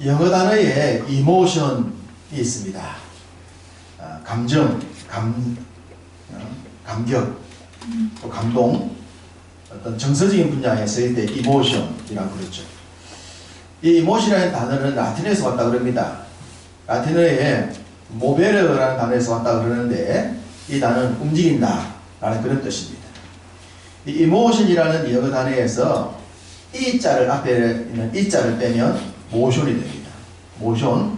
영어 단어에 emotion이 있습니다. 감정, 감격, 또 감동, 어떤 정서적인 분야에 쓰일 때 emotion이라고 그러죠. 이 emotion이라는 단어는 라틴어에서 왔다고 그럽니다. 라틴어에 movere라는 단어에서 왔다고 그러는데 이 단어는 움직인다 라는 그런 뜻입니다. 이 emotion이라는 영어 단어에서 이 자를 앞에 있는 이 자를 빼면 motion이 됩니다. motion,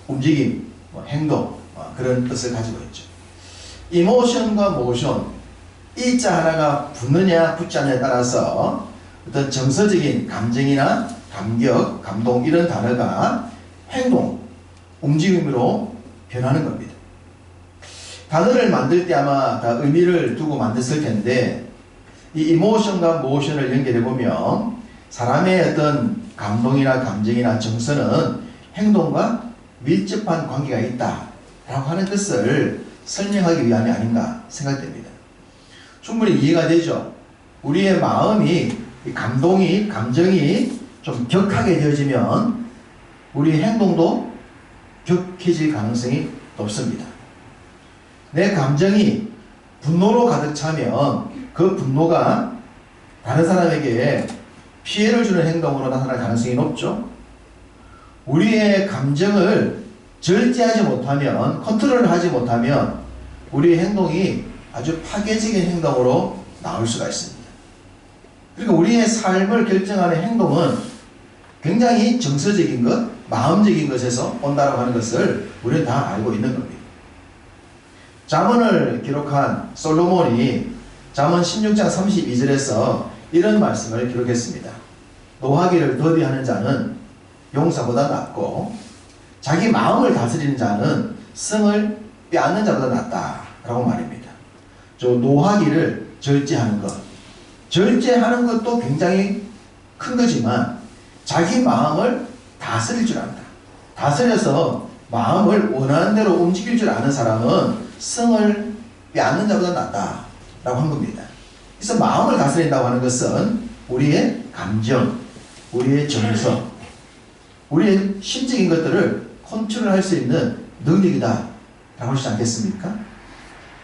움직임, 행동, 그런 뜻을 가지고 있죠. emotion과 motion, 이 자 하나가 붙느냐 붙지 않느냐에 따라서 어떤 정서적인 감정이나 감격, 감동 이런 단어가 행동, 움직임으로 변하는 겁니다. 단어를 만들 때 아마 다 의미를 두고 만들었을 텐데 이 emotion과 motion을 연결해 보면 사람의 어떤 감동이나 감정이나 정서는 행동과 밀접한 관계가 있다라고 하는 것을 설명하기 위함이 아닌가 생각됩니다. 충분히 이해가 되죠. 우리의 마음이, 감동이, 감정이 좀 격하게 되어지면 우리의 행동도 격해질 가능성이 높습니다. 내 감정이 분노로 가득 차면 그 분노가 다른 사람에게 피해를 주는 행동으로 나타날 가능성이 높죠. 우리의 감정을 절제하지 못하면, 컨트롤을 하지 못하면 우리의 행동이 아주 파괴적인 행동으로 나올 수가 있습니다. 그러니까 우리의 삶을 결정하는 행동은 굉장히 정서적인 것, 마음적인 것에서 온다고 하는 것을 우리는 다 알고 있는 겁니다. 잠언을 기록한 솔로몬이 잠언 16장 32절에서 이런 말씀을 기록했습니다. 노하기를 더디하는 자는 용사보다 낫고 자기 마음을 다스리는 자는 성을 빼앗는 자보다 낫다라고 말입니다. 저 노하기를 절제하는 것, 절제하는 것도 굉장히 큰 거지만 자기 마음을 다스릴 줄 안다. 다스려서 마음을 원하는 대로 움직일 줄 아는 사람은 성을 빼앗는 자보다 낫다라고 한 겁니다. 그래서 마음을 다스린다고 하는 것은 우리의 감정, 우리의 정서, 우리의 심적인 것들을 컨트롤할 수 있는 능력이다 라고 하시지 않겠습니까?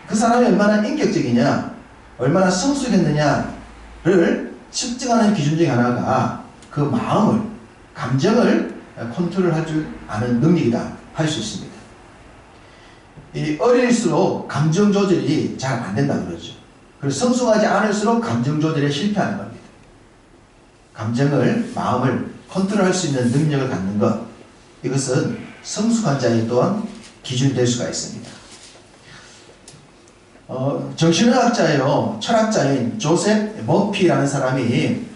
그 사람이 얼마나 인격적이냐, 얼마나 성숙했느냐를 측정하는 기준 중에 하나가 그 마음을, 감정을 컨트롤할 줄 아는 능력이다 할 수 있습니다. 이 어릴수록 감정 조절이 잘 안 된다 그러죠. 그리고 성숙하지 않을수록 감정 조절에 실패하는 겁니다. 감정을, 마음을 컨트롤할 수 있는 능력을 갖는 것, 이것은 성숙한 자의 또한 기준이 될 수가 있습니다. 정신의학자요, 철학자인 조셉 머피라는 사람이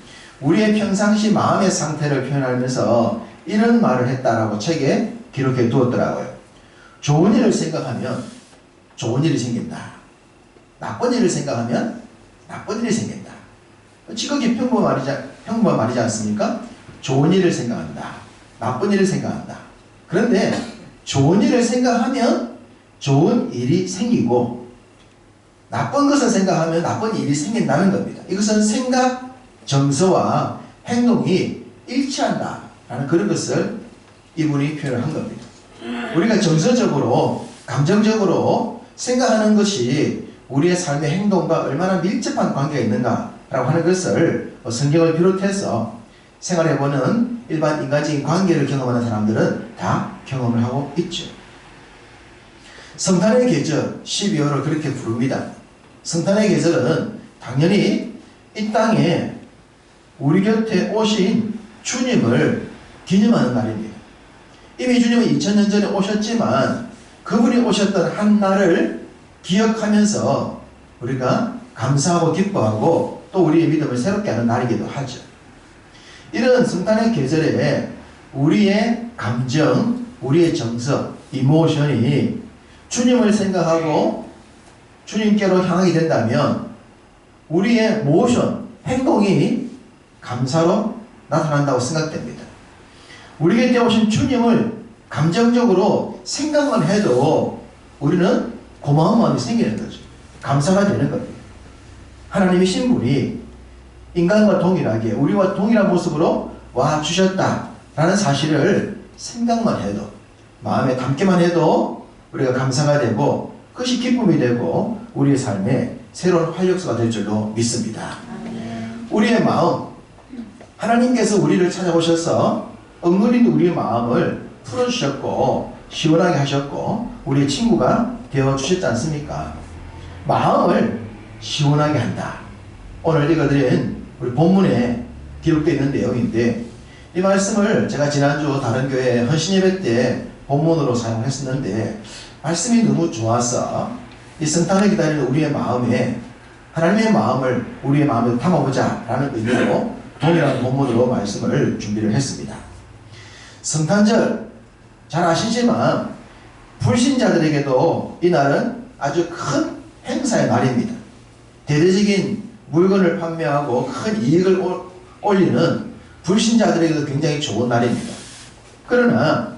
우리의 평상시 마음의 상태를 표현하면서 이런 말을 했다라고 책에 기록해 두었더라고요. 좋은 일을 생각하면 좋은 일이 생긴다. 나쁜 일을 생각하면 나쁜 일이 생긴다. 지극히 평범한 말이지 않습니까? 좋은 일을 생각한다. 나쁜 일을 생각한다. 그런데 좋은 일을 생각하면 좋은 일이 생기고 나쁜 것을 생각하면 나쁜 일이 생긴다는 겁니다. 이것은 생각, 정서와 행동이 일치한다라는 그런 것을 이분이 표현을 한 겁니다. 우리가 정서적으로, 감정적으로 생각하는 것이 우리의 삶의 행동과 얼마나 밀접한 관계가 있는가라고 하는 것을 성경을 비롯해서 생활해보는 일반 인간적인 관계를 경험하는 사람들은 다 경험을 하고 있죠. 성탄의 계절 12월을 그렇게 부릅니다. 성탄의 계절은 당연히 이 땅에 우리 곁에 오신 주님을 기념하는 날입니다. 이미 주님은 2000년 전에 오셨지만 그분이 오셨던 한 날을 기억하면서 우리가 감사하고 기뻐하고 또 우리의 믿음을 새롭게 하는 날이기도 하죠. 이런 성탄의 계절에 우리의 감정, 우리의 정서, 이모션이 주님을 생각하고 주님께로 향하게 된다면 우리의 모션, 행동이 감사로 나타난다고 생각됩니다. 우리 곁에 오신 주님을 감정적으로 생각만 해도 우리는 고마운 마음이 생기는 거죠. 감사가 되는 겁니다. 하나님이신 분이 인간과 동일하게 우리와 동일한 모습으로 와 주셨다라는 사실을 생각만 해도, 마음에 담기만 해도 우리가 감사가 되고 그것이 기쁨이 되고 우리의 삶에 새로운 활력소가 될 줄로 믿습니다. 우리의 마음, 하나님께서 우리를 찾아오셔서 억눌린 우리의 마음을 풀어주셨고 시원하게 하셨고 우리의 친구가 되어주셨지 않습니까? 마음을 시원하게 한다. 오늘 읽어드린 우리 본문에 기록되어 있는 내용인데, 이 말씀을 제가 지난주 다른 교회 헌신예배 때 본문으로 사용했었는데 말씀이 너무 좋아서 이 성탄을 기다리는 우리의 마음에 하나님의 마음을 우리의 마음에 담아보자 라는 의미로 동일한 본문으로 말씀을 준비를 했습니다. 성탄절 잘 아시지만 불신자들에게도 이 날은 아주 큰 행사의 날입니다. 대대적인 물건을 판매하고 큰 이익을 올리는 불신자들에게도 굉장히 좋은 날입니다. 그러나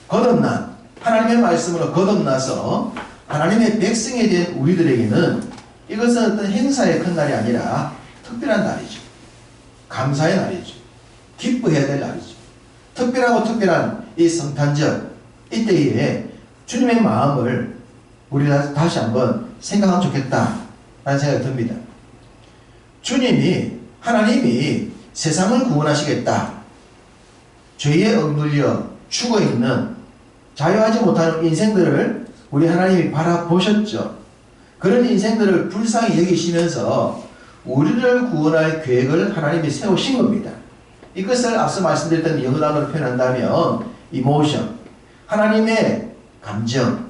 거듭난 하나님의 말씀으로 거듭나서 하나님의 백성이 된 우리들에게는 이것은 어떤 행사의 큰 날이 아니라 특별한 날이죠. 감사의 날이죠. 기뻐해야 될 날이죠. 특별하고 특별한 이 성탄절, 이때에 주님의 마음을 우리가 다시 한번 생각하면 좋겠다라는 생각이 듭니다. 하나님이 세상을 구원하시겠다. 죄에 억눌려 죽어있는 자유하지 못하는 인생들을 우리 하나님이 바라보셨죠. 그런 인생들을 불쌍히 여기시면서 우리를 구원할 계획을 하나님이 세우신 겁니다. 이것을 앞서 말씀드렸던 영어 단어로 표현한다면 이모션, 하나님의 감정,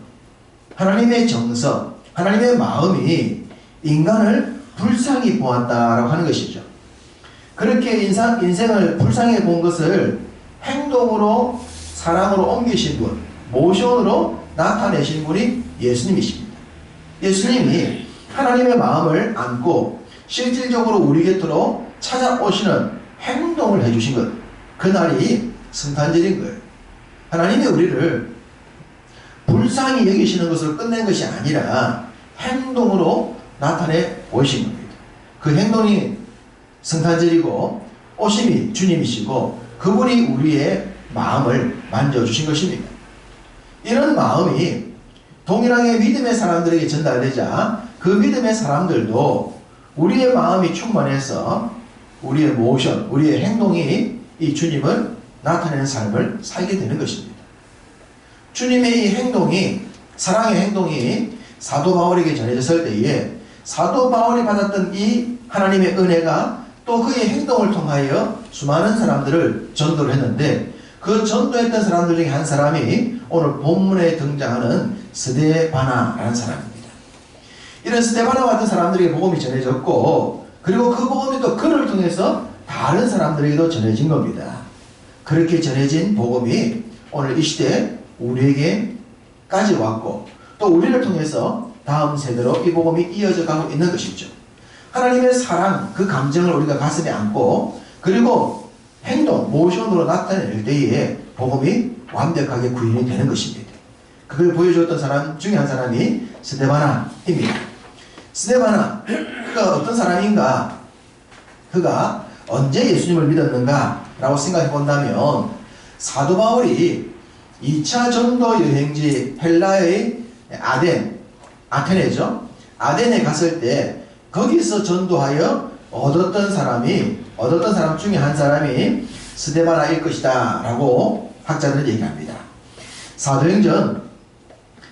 하나님의 정서, 하나님의 마음이 인간을 불쌍히 보았다라고 하는 것이죠. 그렇게 인생을 불쌍히 본 것을 행동으로, 사랑으로 옮기신 분, 모션으로 나타내신 분이 예수님이십니다. 예수님이 하나님의 마음을 안고 실질적으로 우리 곁으로 찾아오시는 행동을 해주신 것, 그날이 성탄절인 거예요. 하나님이 우리를 불쌍히 여기시는 것을 끝낸 것이 아니라 행동으로 나타내 보이신 겁니다. 그 행동이 성탄절이고 오심이 주님이시고 그분이 우리의 마음을 만져주신 것입니다. 이런 마음이 동일하게 믿음의 사람들에게 전달되자 그 믿음의 사람들도 우리의 마음이 충만해서 우리의 모션, 우리의 행동이 이 주님을 나타내는 삶을 살게 되는 것입니다. 주님의 이 행동이, 사랑의 행동이 사도 바울에게 전해졌을 때에 사도 바울이 받았던 이 하나님의 은혜가 또 그의 행동을 통하여 수많은 사람들을 전도를 했는데 그 전도했던 사람들 중에 한 사람이 오늘 본문에 등장하는 스데바나라는 사람입니다. 이런 스데바나 같은 사람들에게 복음이 전해졌고 그리고 그 복음이 또 그를 통해서 다른 사람들에게도 전해진 겁니다. 그렇게 전해진 복음이 오늘 이 시대 우리에게까지 왔고 또 우리를 통해서 다음 세대로 이 복음이 이어져 가고 있는 것이죠. 하나님의 사랑, 그 감정을 우리가 가슴에 안고 그리고 행동, 모션으로 나타낼 때에 복음이 완벽하게 구현이 되는 것입니다. 그걸 보여주었던 사람 중에 한 사람이 스데바나입니다. 스데바나, 그가 어떤 사람인가? 그가 언제 예수님을 믿었는가? 라고 생각해 본다면 사도 바울이 2차 전도 여행지 헬라의 아테네죠. 아테네 갔을 때 거기서 전도하여 얻었던 사람 중에 한 사람이 스데바나일 것이다 라고 학자들은 얘기합니다. 사도행전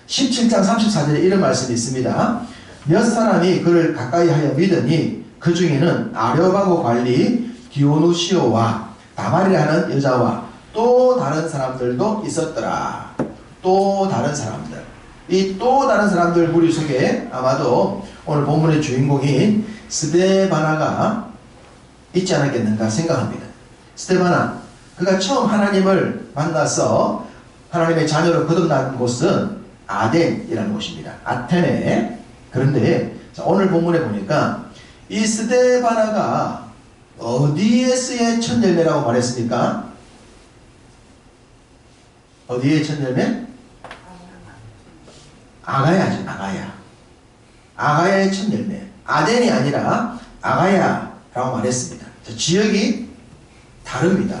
17장 34절에 이런 말씀이 있습니다. 몇 사람이 그를 가까이 하여 믿으니 그 중에는 아레오바고 관리 디오누시오와 다말이라는 여자와 또 다른 사람들도 있었더라. 또 다른 사람들. 이 또 다른 사람들 무리 속에 아마도 오늘 본문의 주인공인 스데바나가 있지 않았겠는가 생각합니다. 스데바나, 그가 처음 하나님을 만나서 하나님의 자녀로 거듭난 곳은 아덴이라는 곳입니다. 아테네. 그런데 오늘 본문에 보니까 이 스데바나가 어디에서의 첫 열매라고 말했습니까? 어디의 첫 열매? 아가야죠. 아가야의 첫 열매. 아덴이 아니라 아가야라고 말했습니다. 지역이 다릅니다.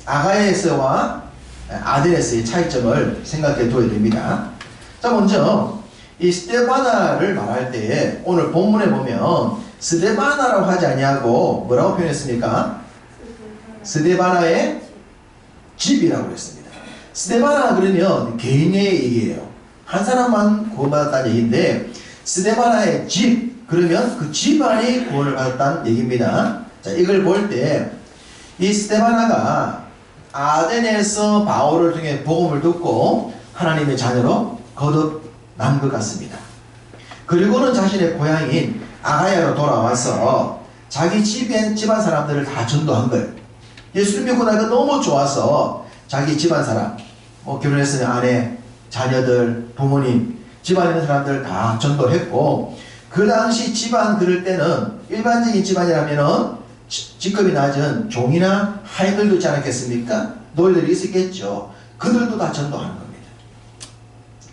아가야에서와 아데네스의 차이점을 생각해 둬야 됩니다. 자, 먼저 이 스데바나를 말할 때 오늘 본문에 보면 스데바나라고 하지 아니하고 뭐라고 표현했습니까? 스데바나의 집이라고 했습니다. 스데바나 그러면 개인의 얘기예요. 한 사람만 구원받았다는 얘기인데 스데바나의 집 그러면 그 집안이 구원을 받았다는 얘기입니다. 자, 이걸 볼 때 이 스데바나가 아덴에서 바울을 통해 복음을 듣고 하나님의 자녀로 거듭난 것 같습니다. 그리고는 자신의 고향인 아가야로 돌아와서 자기 집안 사람들을 다 전도한 거예요. 예수를 믿고 나니까 너무 좋아서 자기 집안 사람, 결혼했으면 아내, 자녀들, 부모님, 집안에 있는 사람들 다 전도했고, 그 당시 집안 그럴 때는 일반적인 집안이라면은 직급이 낮은 종이나 하인들도 있지 않았겠습니까? 노예들이 있었겠죠. 그들도 다 전도하는 겁니다.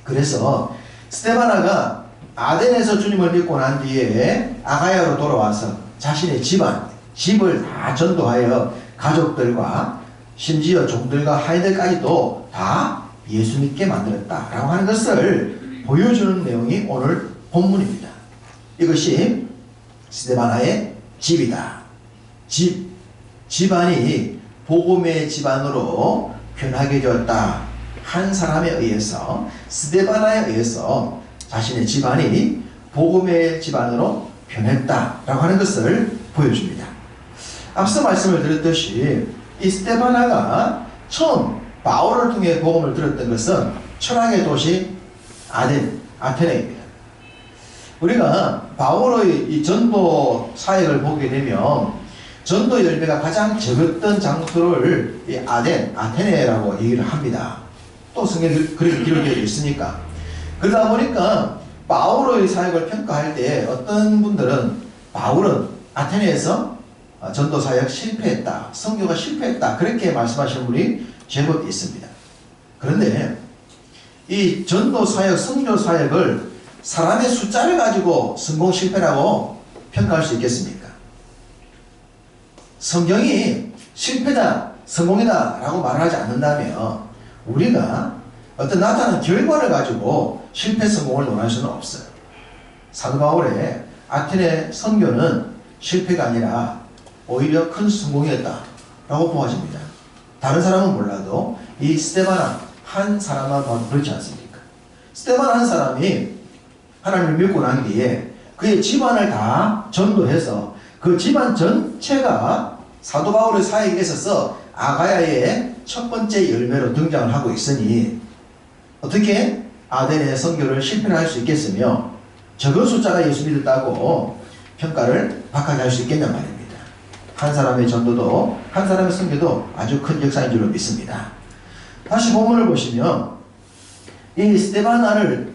그래서 스데바나가 아덴에서 주님을 믿고 난 뒤에 아가야로 돌아와서 자신의 집을 다 전도하여 가족들과 심지어 종들과 하인들까지도 다 예수 믿게 만들었다라고 하는 것을 보여주는 내용이 오늘 본문입니다. 이것이 스데바나의 집이다. 집안이 복음의 집안으로 변하게 되었다. 한 사람에 의해서, 스데바나에 의해서 자신의 집안이 복음의 집안으로 변했다라고 하는 것을 보여줍니다. 앞서 말씀을 드렸듯이 이 스데바나가 처음 바울을 통해 복음을 들었던 것은 철학의 도시 아테네입니다. 우리가 바울의 이 전도 사역을 보게 되면 전도 열매가 가장 적었던 장소를 이 아테네라고 얘기를 합니다. 또 성경에 그렇게 기록되어 있으니까. 그러다 보니까 바울의 사역을 평가할 때 어떤 분들은 바울은 아테네에서 전도 사역 실패했다, 선교가 실패했다, 그렇게 말씀하시는 분이 제법 있습니다. 그런데 이 전도 사역, 선교 사역을 사람의 숫자를 가지고 성공 실패라고 평가할 수 있겠습니까? 성경이 실패다, 성공이다 라고 말하지 않는다면 우리가 어떤 나타난 결과를 가지고 실패, 성공을 논할 수는 없어요. 사도 바울의 아테네 선교는 실패가 아니라 오히려 큰 성공이었다 라고 보아집니다. 다른 사람은 몰라도 이 스데바나 한 사람만 봐도 그렇지 않습니까? 스데바나 한 사람이 하나님을 믿고 난 뒤에 그의 집안을 다 전도해서 그 집안 전체가 사도 바울의 사역에 있어서 아가야의 첫 번째 열매로 등장을 하고 있으니 어떻게 아덴의 선교를 실패를 할 수 있겠으며 적은 숫자가 예수 믿었다고 평가를 박하게 할 수 있겠냐 말입니다. 한 사람의 전도도 한 사람의 선교도 아주 큰 역사인 줄로 믿습니다. 다시 본문을 보시면 이 스데바나의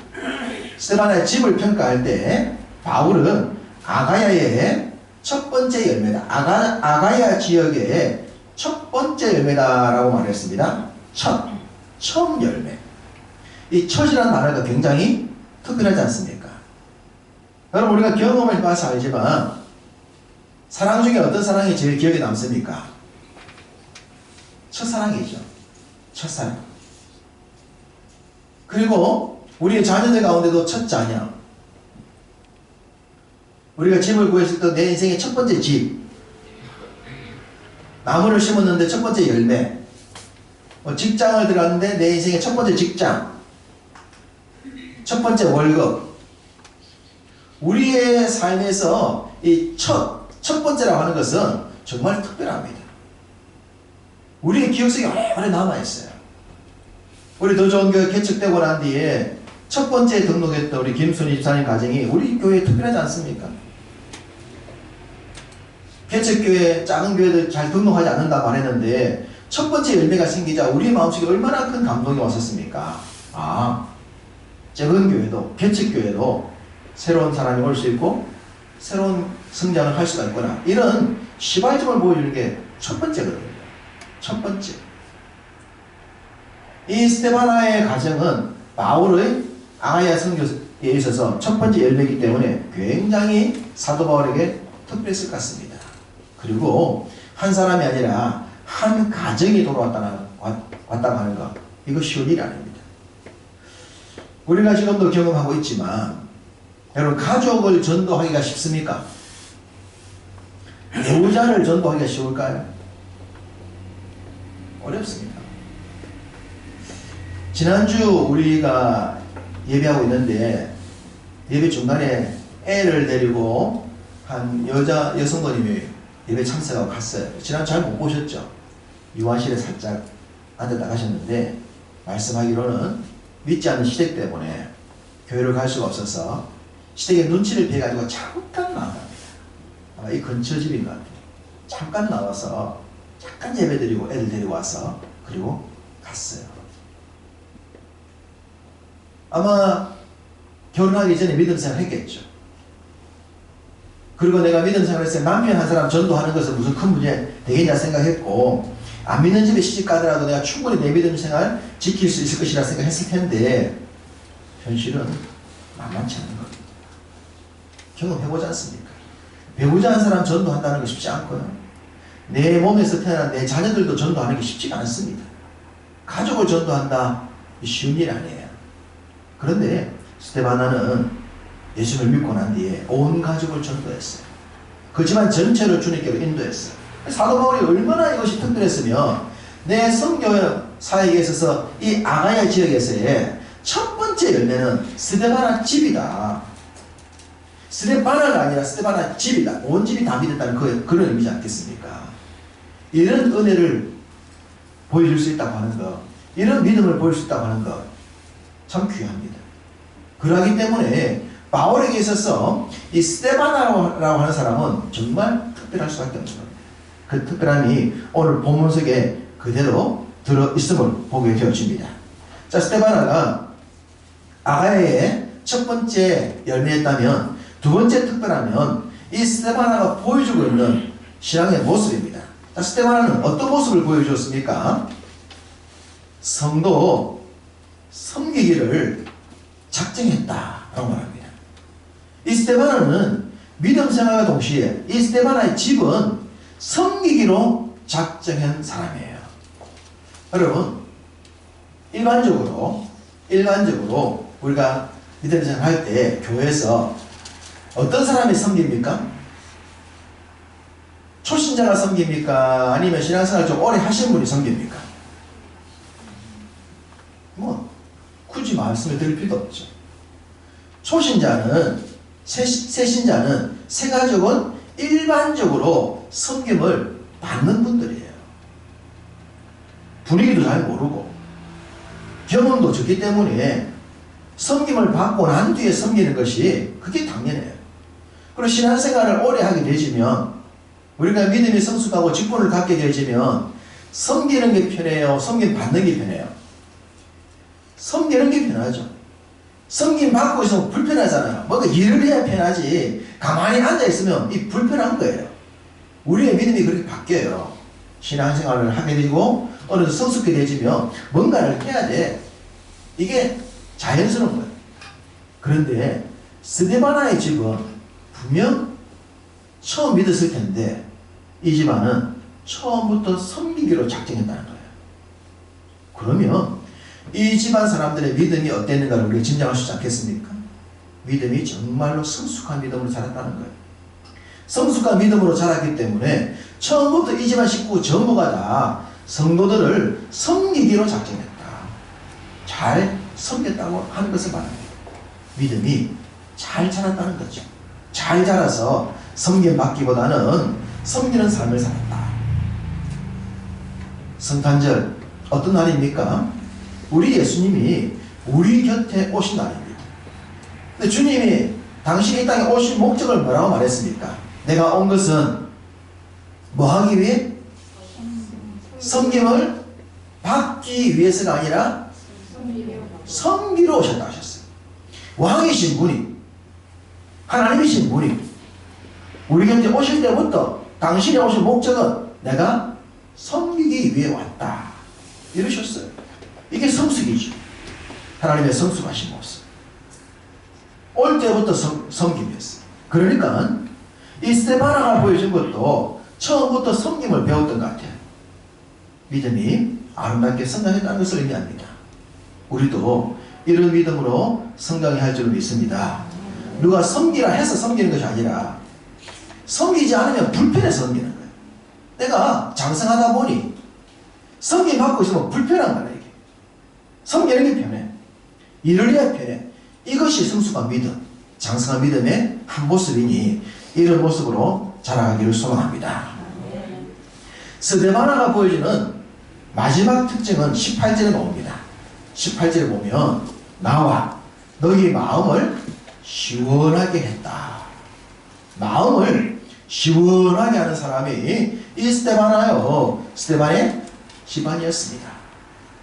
집을 평가할 때 바울은 아가야의 첫 번째 열매다. 아가야 지역의 첫 번째 열매다라고 말했습니다. 처음 열매. 이 첫이라는 단어가 굉장히 특별하지 않습니까? 여러분 우리가 경험을 봐서 알지만 사랑 중에 어떤 사랑이 제일 기억에 남습니까? 첫사랑이죠. 첫사랑. 그리고 우리의 자녀들 가운데도 첫 자녀. 우리가 집을 구했을 때 내 인생의 첫 번째 집, 나무를 심었는데 첫 번째 열매, 직장을 들어갔는데 내 인생의 첫 번째 직장, 첫 번째 월급. 우리의 삶에서 이 첫 번째라고 하는 것은 정말 특별합니다. 우리의 기억 속에 오래 남아있어요. 우리 더 좋은 교회 개척되고 난 뒤에 첫 번째 등록했던 우리 김순희 집사님 가정이 우리 교회에 특별하지 않습니까? 개척교회, 작은 교회들 잘 등록하지 않는다 말했는데 첫 번째 열매가 생기자 우리 마음속에 얼마나 큰 감동이 왔었습니까? 작은 교회도, 개척교회도 새로운 사람이 올 수 있고 새로운 성장을 할 수가 있구나. 이런 시발점을 보여주는 게 첫 번째거든요. 첫 번째. 이 스데바나의 가정은 바울의 아가야 선교에 있어서 첫 번째 열매이기 때문에 굉장히 사도 바울에게 특별했을 것 같습니다. 그리고 한 사람이 아니라 한 가정이 왔다고 하는 것, 이거 쉬운 일이 아닙니다. 우리가 지금도 경험하고 있지만 여러분, 가족을 전도하기가 쉽습니까? 배우자를 전도하기가 쉬울까요? 어렵습니다. 지난주 우리가 예배하고 있는데 예배 중간에 애를 데리고 한 여성분이 예배 참석하고 갔어요. 지난주 잘 못 보셨죠? 유아실에 살짝 앉아 나가셨는데 말씀하기로는 믿지 않는 시댁 때문에 교회를 갈 수가 없어서 시댁의 눈치를 배가지고 잠깐 나왔답니다. 아마 이 근처 집인 것 같아요. 잠깐 나와서 잠깐 예배드리고 애들 데리고 와서 그리고 갔어요. 아마 결혼하기 전에 믿음 생활 했겠죠. 그리고 내가 믿음 생활했을 때 남편 한 사람 전도하는 것은 무슨 큰 문제 되겠냐 생각했고, 안 믿는 집에 시집 가더라도 내가 충분히 내 믿음 생활 지킬 수 있을 것이라 생각했을 텐데 현실은 만만치 않은 겁니다. 경험해보지 않습니까? 배우자 한 사람 전도한다는 게 쉽지 않고요. 내 몸에서 태어난 내 자녀들도 전도하는 게 쉽지가 않습니다. 가족을 전도한다, 쉬운 일 아니에요. 그런데 스데바나는 예수를 믿고 난 뒤에 온 가족을 전도했어요. 그 집안 전체를 주님께로 인도했어요. 사도 바울이 얼마나 이것이 특별했으면 내 선교 사역에 있어서 이 아가야 지역에서의 첫 번째 열매는 스데바나 집이다. 스데바나가 아니라 스데바나 집이다. 온 집이 다 믿었다는 그런 의미지 않겠습니까? 이런 은혜를 보여줄 수 있다고 하는 것, 이런 믿음을 보일 수 있다고 하는 것 참 귀합니다. 그러하기 때문에 바울에게 있어서 이 스데바나라고 하는 사람은 정말 특별할 수밖에 없는 겁니다. 그 특별함이 오늘 본문 속에 그대로 들어있음을 보게 되어집니다. 자, 스데바나가 아가야의 첫 번째 열매였다면 두 번째 특별하면 이 스데바나가 보여주고 있는 신앙의 모습입니다. 자, 스데바나는 어떤 모습을 보여주었습니까? 성도 섬기기를 작정했다라고 말합니다. 이 스데바나는 믿음 생활과 동시에 이 스데바나의 집은 섬기기로 작정한 사람이에요. 여러분, 일반적으로 우리가 믿음 생활 할 때 교회에서 어떤 사람이 섬깁니까? 초신자가 섬깁니까? 아니면 신앙생활 좀 오래 하신 분이 섬깁니까? 뭐 굳이 말씀을 드릴 필요도 없죠. 초신자는, 새신자는, 새가족은 일반적으로 섬김을 받는 분들이에요. 분위기도 잘 모르고 경험도 적기 때문에 섬김을 받고 난 뒤에 섬기는 것이 그게 당연해요. 그리고 신앙생활을 오래 하게 되지면, 우리가 믿음이 성숙하고 직분을 갖게 되지면 섬기는 게 편해요? 섬김 받는 게 편해요? 섬기는 게 편하죠. 섬김 받고 있으면 불편하잖아요. 뭔가 일을 해야 편하지 가만히 앉아있으면 이 불편한 거예요. 우리의 믿음이 그렇게 바뀌어요. 신앙생활을 하게 되고 어느 정도 성숙해지면 뭔가를 해야 돼. 이게 자연스러운 거예요. 그런데 스데바나의 집은 분명 처음 믿었을 텐데 이 집안은 처음부터 섬기기로 작정했다는 거예요. 그러면 이 집안 사람들의 믿음이 어땠는가를 우리가 짐작할 수 있지 않겠습니까? 믿음이 정말로 성숙한 믿음으로 자랐다는 거예요. 성숙한 믿음으로 자랐기 때문에 처음부터 이 집안 식구 전부가 다 성도들을 섬기기로 작정했다. 잘 섬겼다고 하는 것을 말합니다. 믿음이 잘 자랐다는 거죠. 잘 자라서 섬김받기보다는 섬기는 삶을 살았다. 성탄절 어떤 날입니까? 우리 예수님이 우리 곁에 오신 날입니다. 근데 주님이 당신이 이 땅에 오신 목적을 뭐라고 말했습니까? 내가 온 것은 뭐 하기 위해? 섬김을 받기 위해서가 아니라 섬기러 오셨다 하셨어요. 왕이신 분이, 하나님이신 분이 우리 곁에 오실 때부터 당신이 오신 목적은 내가 섬기기 위해 왔다 이러셨어요. 이게 성숙이죠. 하나님의 성숙하신 모습. 올 때부터 섬김이었어요. 그러니까 이 스데바나가 보여준 것도 처음부터 섬김을 배웠던 것 같아요. 믿음이 아름답게 성장했다는 것을 의미합니다. 우리도 이런 믿음으로 성장해야 할 줄 믿습니다. 누가 섬기라 해서 섬기는 것이 아니라 섬기지 않으면 불편해서 섬기는 거예요. 내가 장성하다 보니 섬김 받고 있으면 불편한 거야. 이게 섬기는 게 편해. 일을 해야 편해. 이것이 성숙한 믿음, 장성한 믿음의 한 모습이니 이런 모습으로 자라가기를 소망합니다. 스데바나가 보여주는 마지막 특징은 18절에 나옵니다. 18절에 보면 나와 너희 마음을 시원하게 했다. 마음을 시원하게 하는 사람이 이 스데바나요. 스데반의 집안이었습니다.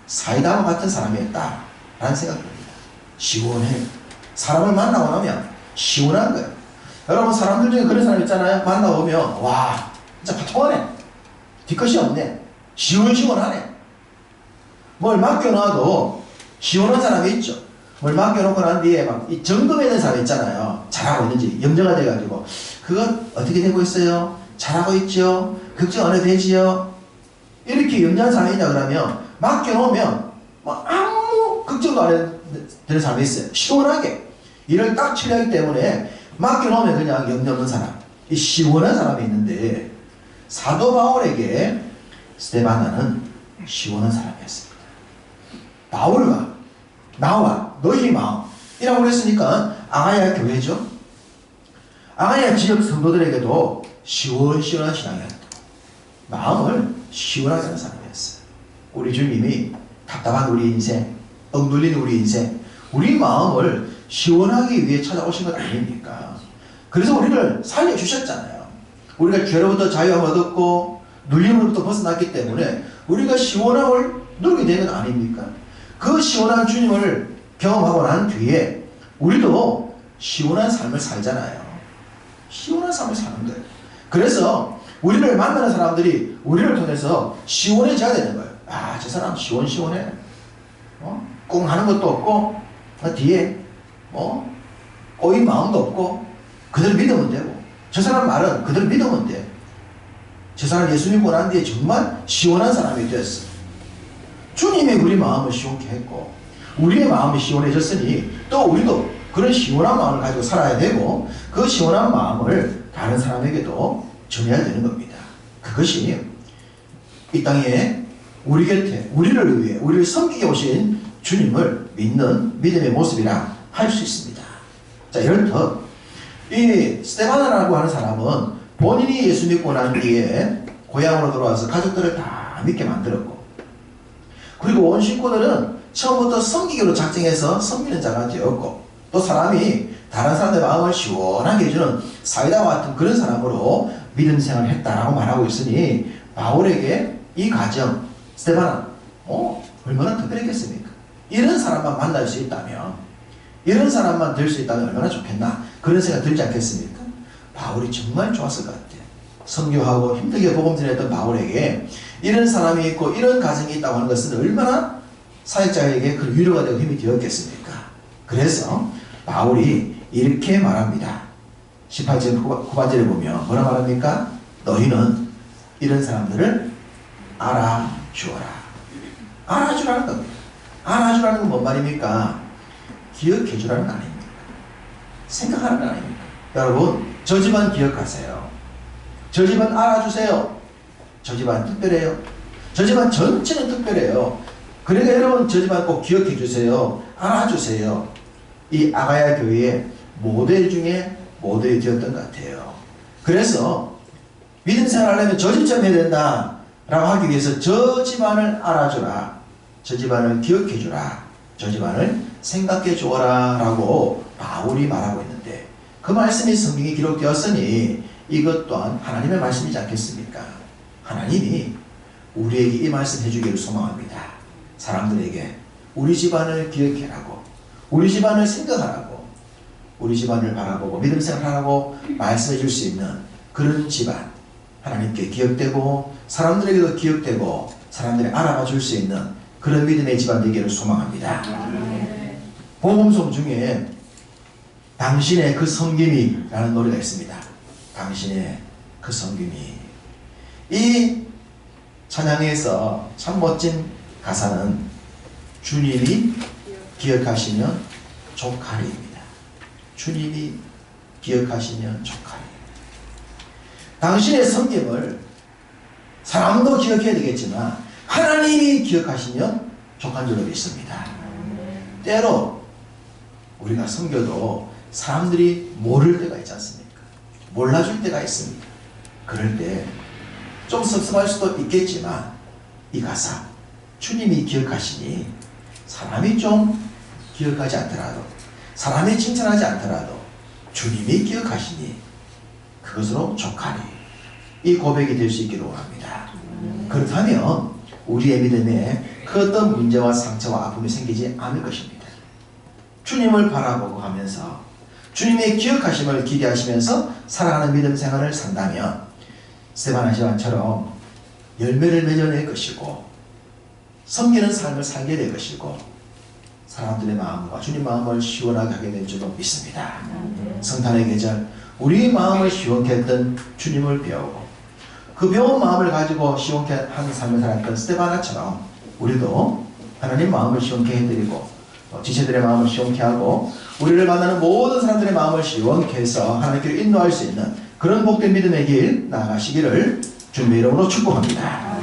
사이다와 같은 사람이었다 라는 생각입니다. 시원해. 사람을 만나고 나면 시원한 거예요. 여러분 사람들 중에 그런 사람 있잖아요. 만나보면 와 진짜 파통하네. 뒤끝이 없네. 시원시원하네. 뭘 맡겨놔도 시원한 사람이 있죠. 뭘 맡겨놓고 난 뒤에 막 이 점검해야 사람 있잖아요. 잘하고 있는지 염려가 돼가지고 그거 어떻게 되고 있어요? 잘하고 있죠? 걱정 안 해도 되지요? 이렇게 염려한 사람이 있냐 그러면 맡겨놓으면 뭐 아무 걱정도 안 해도 되는 사람이 있어요. 시원하게 일을 딱 처리하기 때문에 맡겨놓으면 그냥 염려 없는 사람, 이 시원한 사람이 있는데 사도 바울에게 스데바나는 시원한 사람이었습니다. 바울과 나와 너희 마음이라고 그랬으니까 아가야 교회죠. 아가야 지역 성도들에게도 시원시원한 신앙이었다. 마음을 시원하게 하는 사람이었어요. 우리 주님이 답답한 우리 인생, 억눌린 우리 인생, 우리 마음을 시원하기 위해 찾아오신 것 아닙니까? 그래서 우리를 살려주셨잖아요. 우리가 죄로부터 자유함을 얻었고 눌림으로부터 벗어났기 때문에 우리가 시원함을 누리게 된 건 아닙니까? 그 시원한 주님을 경험하고 난 뒤에 우리도 시원한 삶을 살잖아요. 시원한 삶을 사는 거예요. 그래서 우리를 만나는 사람들이 우리를 통해서 시원해져야 되는 거예요. 아, 저 사람 시원시원해. 꿍 하는 것도 없고 뒤에 꼬인 마음도 없고 그대로 믿으면 되고 저 사람 말은 그대로 믿으면 돼. 저 사람 예수 믿고 난 뒤에 정말 시원한 사람이 됐어. 주님이 우리 마음을 시원케 했고 우리의 마음이 시원해졌으니 또 우리도 그런 시원한 마음을 가지고 살아야 되고 그 시원한 마음을 다른 사람에게도 전해야 되는 겁니다. 그것이 이 땅에 우리 곁에 우리를 위해 우리를 섬기게 오신 주님을 믿는 믿음의 모습이라 할 수 있습니다. 자, 이렇듯 이 스데바나라고 하는 사람은 본인이 예수 믿고 난 뒤에 고향으로 돌아와서 가족들을 다 믿게 만들었고 그리고 온 식구들은 처음부터 섬기기로 작정해서 섬기는 자가 되었고 또 사람이 다른 사람들의 마음을 시원하게 해주는 사이다와 같은 그런 사람으로 믿음 생활을 했다라고 말하고 있으니 바울에게 이 가정 스데바나 얼마나 특별했겠습니까? 이런 사람만 만날 수 있다면 이런 사람만 될 수 있다면 얼마나 좋겠나 그런 생각 들지 않겠습니까? 바울이 정말 좋았을 것 같아요. 선교하고 힘들게 복음 전했던 바울에게 이런 사람이 있고 이런 가정이 있다고 하는 것은 얼마나 사역자에게 그 위로가 되고 힘이 되었겠습니까? 그래서 바울이 이렇게 말합니다. 18절 후반절에 보면 뭐라 말합니까? 너희는 이런 사람들을 알아주어라. 알아주라는 겁니다. 알아주라는 건 뭔 말입니까? 기억해주라는 거 아닙니까? 생각하는 거 아닙니까? 여러분 저 집안 기억하세요. 저 집안 알아주세요. 저 집안 특별해요. 저 집안 전체는 특별해요. 그러니까 여러분 저 집안 꼭 기억해주세요. 알아주세요. 이 아가야 교회의 모델 중에 모델이 되었던 것 같아요. 그래서 믿음 생활하려면 저 집처럼 해야 된다 라고 하기 위해서 저 집안을 알아주라. 저 집안을 기억해주라. 저 집안을 생각해 주어라 라고 바울이 말하고 있는데 그 말씀이 성경에 기록되었으니 이것 또한 하나님의 말씀이지 않겠습니까? 하나님이 우리에게 이 말씀 해주기를 소망합니다. 사람들에게 우리 집안을 기억해라고 우리 집안을 생각하라고 우리 집안을 바라보고 믿음 생활하라고 말씀해 줄 수 있는 그런 집안 하나님께 기억되고 사람들에게도 기억되고 사람들이 알아봐 줄 수 있는 그런 믿음의 집안 되기를 소망합니다. 복음송 중에 당신의 그 섬김이 라는 노래가 있습니다. 당신의 그 섬김이 이 찬양에서 참 멋진 가사는 주님이 기억하시면 족하리입니다. 주님이 기억하시면 족하리. 당신의 섬김을 사람도 기억해야 되겠지만 하나님이 기억하시면 족한 줄로 믿습니다. 때로 우리가 섬겨도 사람들이 모를 때가 있지 않습니까? 몰라줄 때가 있습니다. 그럴 때 좀 섭섭할 수도 있겠지만 이 가사 주님이 기억하시니 사람이 좀 기억하지 않더라도 사람이 칭찬하지 않더라도 주님이 기억하시니 그것으로 족하니 이 고백이 될 수 있기를 원합니다. 그렇다면 우리의 믿음에 그 어떤 문제와 상처와 아픔이 생기지 않을 것입니다. 주님을 바라보고 하면서 주님의 기억하심을 기대하시면서 살아가는 믿음 생활을 산다면 스데반 아시아처럼 열매를 맺어낼 것이고 섬기는 삶을 살게 될 것이고 사람들의 마음과 주님 마음을 시원하게 하게 될 줄로 믿습니다. 성탄의 계절 우리 마음을 시원케 했던 주님을 배우고 그 배운 마음을 가지고 시원케 하는 삶을 살았던 스데반아처럼 우리도 하나님 마음을 시원케 해드리고 지체들의 마음을 시원케 하고 우리를 만나는 모든 사람들의 마음을 시원케 해서 하나님께로 인도할 수 있는 그런 복된 믿음의 길 나아가시기를 주님의 이름으로 축복합니다.